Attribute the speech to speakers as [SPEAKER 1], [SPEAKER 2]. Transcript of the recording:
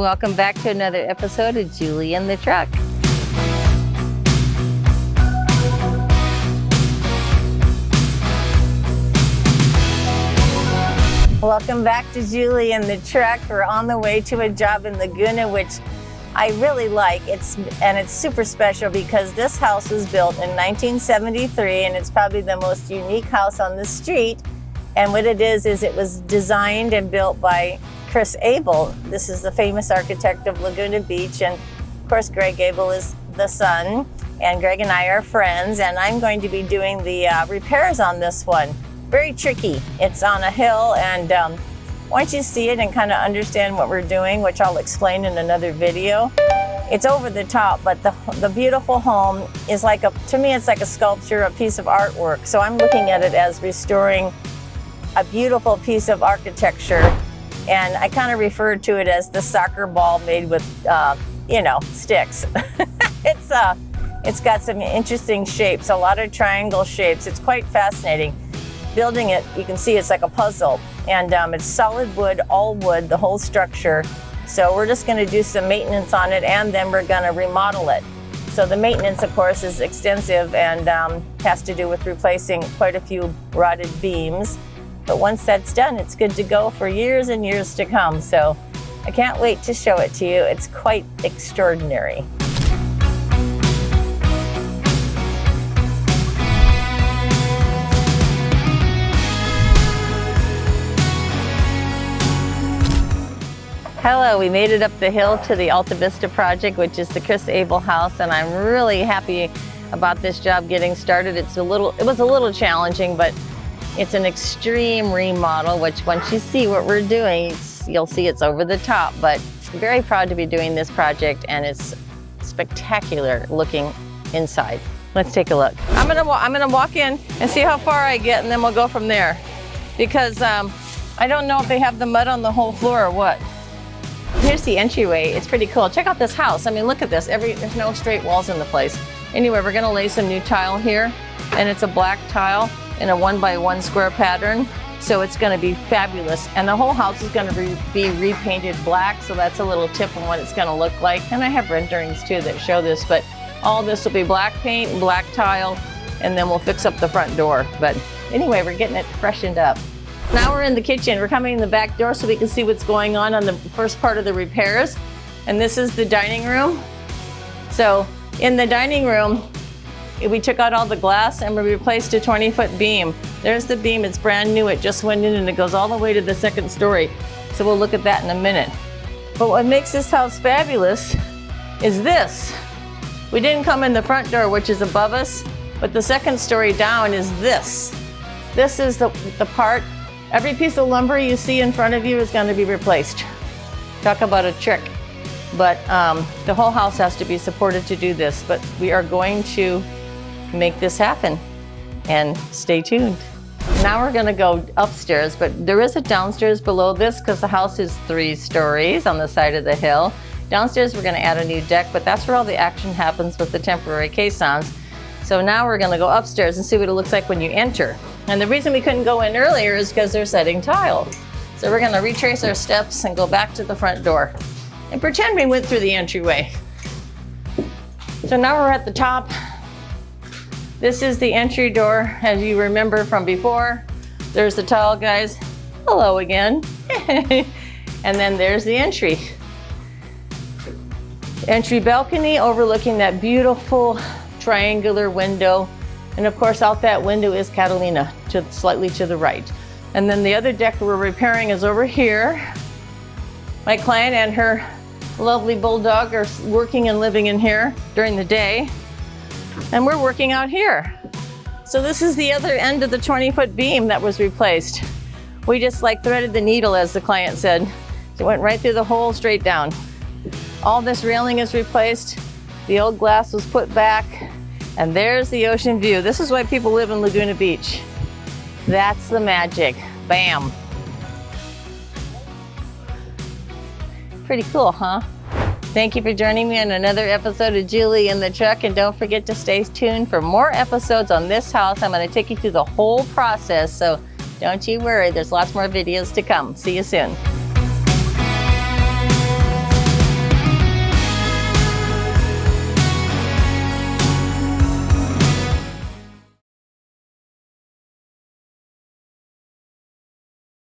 [SPEAKER 1] welcome back to another episode of Julie and the Truck. Welcome back to Julie and the Truck. We're on the way to a job in Laguna, which I really like. It's super special because this house was built in 1973, and it's probably the most unique house on the street. And what it is it was designed and built by Chris Abel. This is the famous architect of Laguna Beach, and of course Greg Abel is the son, and Greg and I are friends, and I'm going to be doing the repairs on this one. Very tricky. It's on a hill, and once you see it and kind of understand what we're doing, which I'll explain in another video, it's over the top, but the beautiful home is like to me it's like a sculpture, a piece of artwork. So I'm looking at it as restoring a beautiful piece of architecture, and I kind of refer to it as the soccer ball made with, sticks. It's got some interesting shapes, a lot of triangle shapes. It's quite fascinating. Building it, you can see it's like a puzzle, and it's solid wood, all wood, the whole structure. So we're just going to do some maintenance on it, and then we're going to remodel it. So the maintenance, of course, is extensive and has to do with replacing quite a few rotted beams. But once that's done, it's good to go for years and years to come. So I can't wait to show it to you. It's quite extraordinary. Hello, we made it up the hill to the Alta Vista project, which is the Chris Abel house, and I'm really happy about this job getting started. It was a little challenging, but it's an extreme remodel, which once you see what we're doing, you'll see it's over the top, but I'm very proud to be doing this project, and it's spectacular looking inside. Let's take a look. I'm gonna walk in and see how far I get, and then we'll go from there, because I don't know if they have the mud on the whole floor or what. Here's the entryway. It's pretty cool. Check out this house. I mean, look at this. There's no straight walls in the place. Anyway, we're gonna lay some new tile here, and it's a black tile in a 1x1 square pattern. So it's gonna be fabulous. And the whole house is gonna be repainted black, so that's a little tip on what it's gonna look like. And I have renderings too that show this, but all this will be black paint, black tile, and then we'll fix up the front door. But anyway, we're getting it freshened up. Now we're in the kitchen. We're coming in the back door so we can see what's going on the first part of the repairs. And this is the dining room. So in the dining room, we took out all the glass and we replaced a 20-foot beam. There's the beam. It's brand new. It just went in and it goes all the way to the second story. So we'll look at that in a minute. But what makes this house fabulous is this. We didn't come in the front door, which is above us, but the second story down is this. This is the part. Every piece of lumber you see in front of you is going to be replaced. Talk about a trick. But the whole house has to be supported to do this. But we are going to make this happen. And stay tuned. Now we're going to go upstairs, but there is a downstairs below this because the house is 3 stories on the side of the hill. Downstairs we're going to add a new deck, but that's where all the action happens with the temporary caissons. So now we're going to go upstairs and see what it looks like when you enter. And the reason we couldn't go in earlier is because they're setting tile. So we're going to retrace our steps and go back to the front door and pretend we went through the entryway. So now we're at the top. This is the entry door, as you remember from before. There's the tile guys. Hello again. And then there's the entry. Entry balcony overlooking that beautiful triangular window. And of course, out that window is Catalina, slightly to the right. And then the other deck we're repairing is over here. My client and her lovely bulldog are working and living in here during the day. And we're working out here. So this is the other end of the 20-foot beam that was replaced. We just threaded the needle, as the client said. It went right through the hole, straight down. All this railing is replaced. The old glass was put back. And there's the ocean view. This is why people live in Laguna Beach. That's the magic. Bam. Pretty cool, huh? Thank you for joining me on another episode of Julie and the Truck, and don't forget to stay tuned for more episodes on this house. I'm going to take you through the whole process, so don't you worry. There's lots more videos to come. See you soon.